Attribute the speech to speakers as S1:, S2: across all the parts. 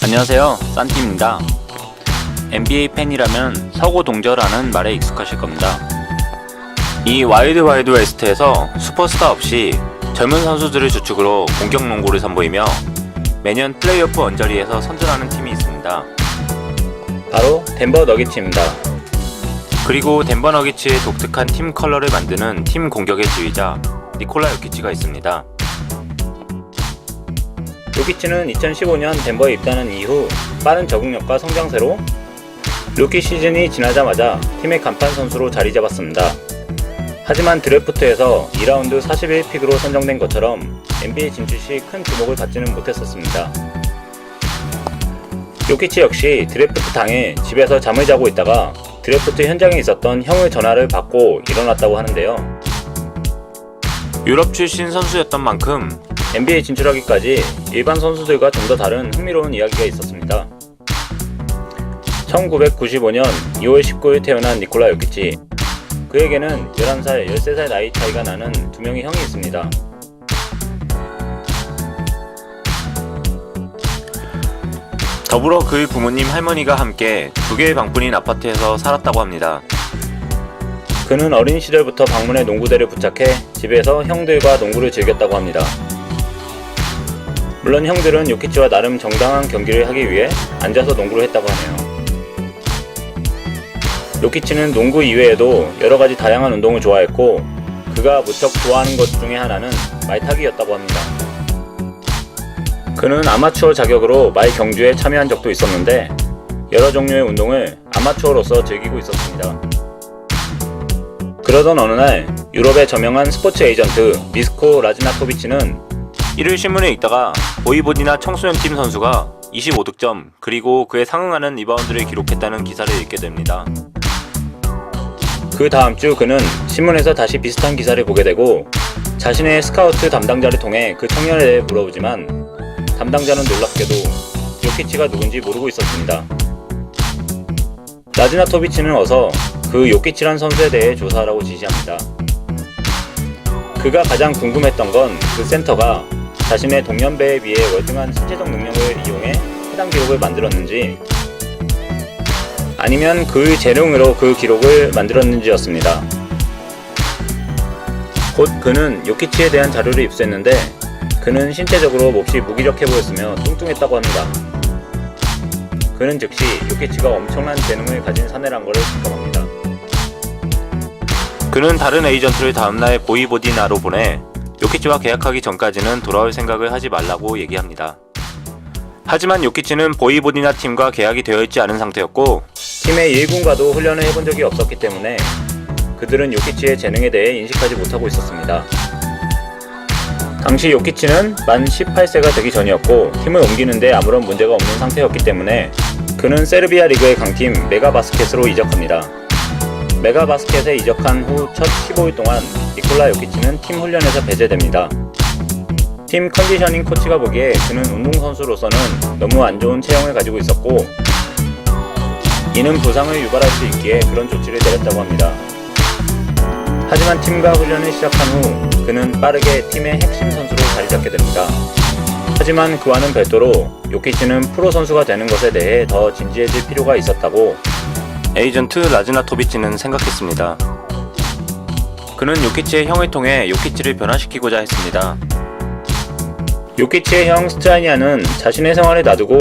S1: 안녕하세요, 산티입니다. NBA 팬이라면 서고동저라는 말에 익숙하실 겁니다. 이 와일드 와일드 웨스트에서 슈퍼스타 없이 젊은 선수들을 주축으로 공격 농구를 선보이며 매년 플레이오프 언저리에서 선전하는 팀이 있습니다. 바로 덴버 너기츠입니다. 그리고 덴버 너기츠의 독특한 팀 컬러를 만드는 팀 공격의 지휘자 니콜라 요키치가 있습니다. 요키치는 2015년 덴버에 입단한 이후 빠른 적응력과 성장세로 루키 시즌이 지나자마자 팀의 간판 선수로 자리 잡았습니다. 하지만 드래프트에서 2라운드 41픽으로 선정된 것처럼 NBA 진출 시 큰 주목을 받지는 못했었습니다. 요키치 역시 드래프트 당일 집에서 잠을 자고 있다가 드래프트 현장에 있었던 형의 전화를 받고 일어났다고 하는데요. 유럽 출신 선수였던 만큼 NBA 진출하기까지 일반 선수들과 좀 더 다른 흥미로운 이야기가 있었습니다. 1995년 2월 19일 태어난 니콜라 요키치. 그에게는 11살, 13살 나이 차이가 나는 두 명의 형이 있습니다. 더불어 그의 부모님 할머니가 함께 두 개의 방뿐인 아파트에서 살았다고 합니다. 그는 어린 시절부터 방문의 농구대를 부착해 집에서 형들과 농구를 즐겼다고 합니다. 물론 형들은 요키치와 나름 정당한 경기를 하기 위해 앉아서 농구를 했다고 하네요. 요키치는 농구 이외에도 여러가지 다양한 운동을 좋아했고 그가 무척 좋아하는 것 중에 하나는 말 타기였다고 합니다. 그는 아마추어 자격으로 말 경주에 참여한 적도 있었는데 여러 종류의 운동을 아마추어로서 즐기고 있었습니다. 그러던 어느 날 유럽의 저명한 스포츠 에이전트 미스코 라즈나토비치는 일요일 신문에 읽다가 보이보디나 청소년팀 선수가 25득점 그리고 그에 상응하는 리바운드를 기록했다는 기사를 읽게 됩니다. 그 다음 주 그는 신문에서 다시 비슷한 기사를 보게 되고 자신의 스카우트 담당자를 통해 그 청년에 대해 물어보지만 담당자는 놀랍게도 요키치가 누군지 모르고 있었습니다. 라즈나토비치는 어서 그 요키치란 선수에 대해 조사하라고 지시합니다. 그가 가장 궁금했던 건 그 센터가 자신의 동년배에 비해 월등한 신체적 능력을 이용해 해당 기록을 만들었는지 아니면 그의 재능으로 그 기록을 만들었는지였습니다. 곧 그는 요키치에 대한 자료를 입수했는데 그는 신체적으로 몹시 무기력해 보였으며 뚱뚱했다고 합니다. 그는 즉시 요키치가 엄청난 재능을 가진 사내란 것을 직감합니다. 그는 다른 에이전트를 다음날 보이보디나로 보내 요키치와 계약하기 전까지는 돌아올 생각을 하지 말라고 얘기합니다. 하지만 요키치는 보이보디나 팀과 계약이 되어 있지 않은 상태였고 팀의 1군과도 훈련을 해본 적이 없었기 때문에 그들은 요키치의 재능에 대해 인식하지 못하고 있었습니다. 당시 요키치는 만 18세가 되기 전이었고 팀을 옮기는데 아무런 문제가 없는 상태였기 때문에 그는 세르비아 리그의 강팀 메가바스켓으로 이적합니다. 메가바스켓에 이적한 후 첫 15일 동안 니콜라 요키치는 팀 훈련에서 배제됩니다. 팀 컨디셔닝 코치가 보기에 그는 운동선수로서는 너무 안 좋은 체형을 가지고 있었고 이는 부상을 유발할 수 있기에 그런 조치를 내렸다고 합니다. 하지만 팀과 훈련을 시작한 후 그는 빠르게 팀의 핵심 선수로 자리 잡게 됩니다. 하지만 그와는 별도로 요키치는 프로 선수가 되는 것에 대해 더 진지해질 필요가 있었다고 에이전트 라즈나토비치는 생각했습니다. 그는 요키치의 형을 통해 요키치를 변화시키고자 했습니다. 요키치의 형 스트라니아는 자신의 생활을 놔두고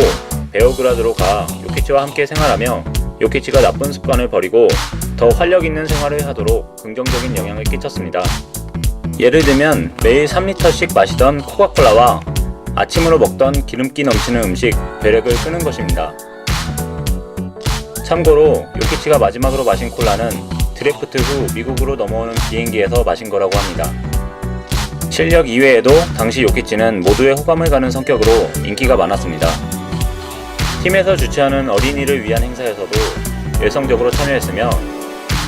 S1: 베오그라드로 가 요키치와 함께 생활하며 요키치가 나쁜 습관을 버리고 더 활력 있는 생활을 하도록 긍정적인 영향을 끼쳤습니다. 예를 들면 매일 3리터씩 마시던 코카콜라와 아침으로 먹던 기름기 넘치는 음식 배력을 끄는 것입니다. 참고로 요키치가 마지막으로 마신 콜라는 드래프트 후 미국으로 넘어오는 비행기에서 마신 거라고 합니다. 실력 이외에도 당시 요키치는 모두의 호감을 가는 성격으로 인기가 많았습니다. 팀에서 주최하는 어린이를 위한 행사에서도 열성적으로 참여했으며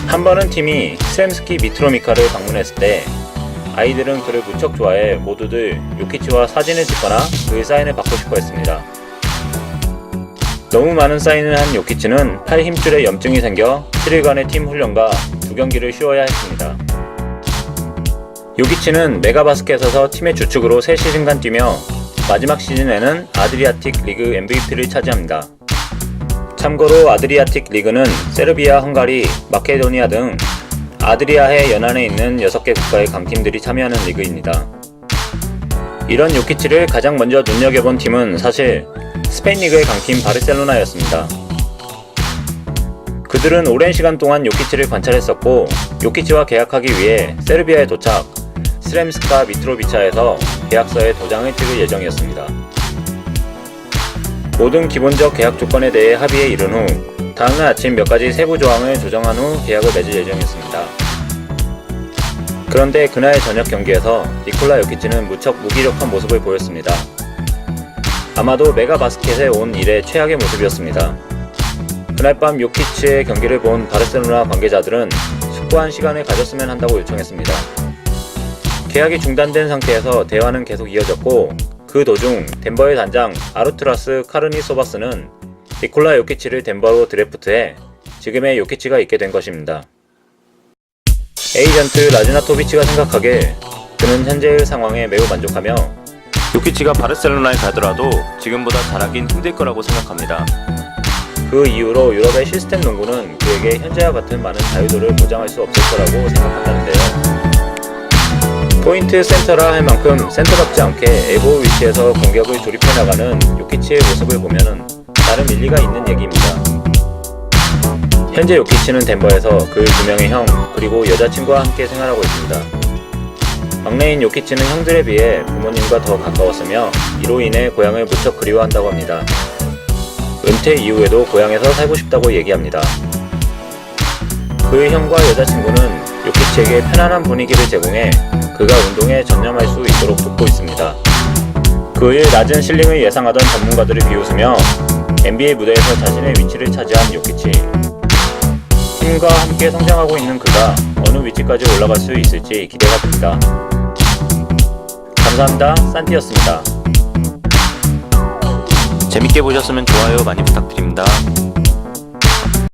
S1: 한 번은 팀이 스램스키 미트로미카를 방문했을 때 아이들은 그를 무척 좋아해 모두들 요키치와 사진을 찍거나 그의 사인을 받고 싶어 했습니다. 너무 많은 사인을 한 요키치는 팔 힘줄에 염증이 생겨 7일간의 팀 훈련과 2경기를 쉬어야 했습니다. 요키치는 메가바스켓에서 팀의 주축으로 3시즌간 뛰며 마지막 시즌에는 아드리아틱 리그 MVP를 차지합니다. 참고로 아드리아틱 리그는 세르비아, 헝가리, 마케도니아 등 아드리아해 연안에 있는 6개 국가의 강팀들이 참여하는 리그입니다. 이런 요키치를 가장 먼저 눈여겨본 팀은 사실 스페인 리그의 강팀 바르셀로나였습니다. 그들은 오랜 시간 동안 요키치를 관찰했었고, 요키치와 계약하기 위해 세르비아에 도착, 스렘스카 미트로비차에서 계약서에 도장을 찍을 예정이었습니다. 모든 기본적 계약 조건에 대해 합의에 이른 후 다음날 아침 몇 가지 세부 조항을 조정한 후 계약을 맺을 예정이었습니다. 그런데 그날 저녁 경기에서 니콜라 요키치는 무척 무기력한 모습을 보였습니다. 아마도 메가바스켓에 온 이래 최악의 모습이었습니다. 그날 밤 요키치의 경기를 본 바르셀로나 관계자들은 숙고한 시간을 가졌으면 한다고 요청했습니다. 계약이 중단된 상태에서 대화는 계속 이어졌고, 그 도중 덴버의 단장 아르투라스 카르니소바스는 니콜라 요키치를 덴버로 드래프트해 지금의 요키치가 있게 된 것입니다. 에이전트 라즈나토비치가 생각하길 그는 현재의 상황에 매우 만족하며 요키치가 바르셀로나에 가더라도 지금보다 잘하긴 힘들 거라고 생각합니다. 그 이후로 유럽의 시스템 농구는 그에게 현재와 같은 많은 자유도를 보장할 수 없을 거라고 생각한다는데요. 포인트 센터라 할 만큼 센터답지 않게 엘보 위치에서 공격을 조립해 나가는 요키치의 모습을 보면은 나름 일리가 있는 얘기입니다. 현재 요키치는 덴버에서 그 두 명의 형 그리고 여자친구와 함께 생활하고 있습니다. 막내인 요키치는 형들에 비해 부모님과 더 가까웠으며 이로 인해 고향을 무척 그리워한다고 합니다. 은퇴 이후에도 고향에서 살고 싶다고 얘기합니다. 그의 형과 여자친구는 요키치에게 편안한 분위기를 제공해 그가 운동에 전념할 수 있도록 돕고 있습니다. 그의 낮은 실링을 예상하던 전문가들을 비웃으며 NBA 무대에서 자신의 위치를 차지한 요키치. 팀과 함께 성장하고 있는 그가 어느 위치까지 올라갈 수 있을지 기대가 됩니다. 감사합니다. 산티였습니다. 재밌게 보셨으면 좋아요 많이 부탁드립니다.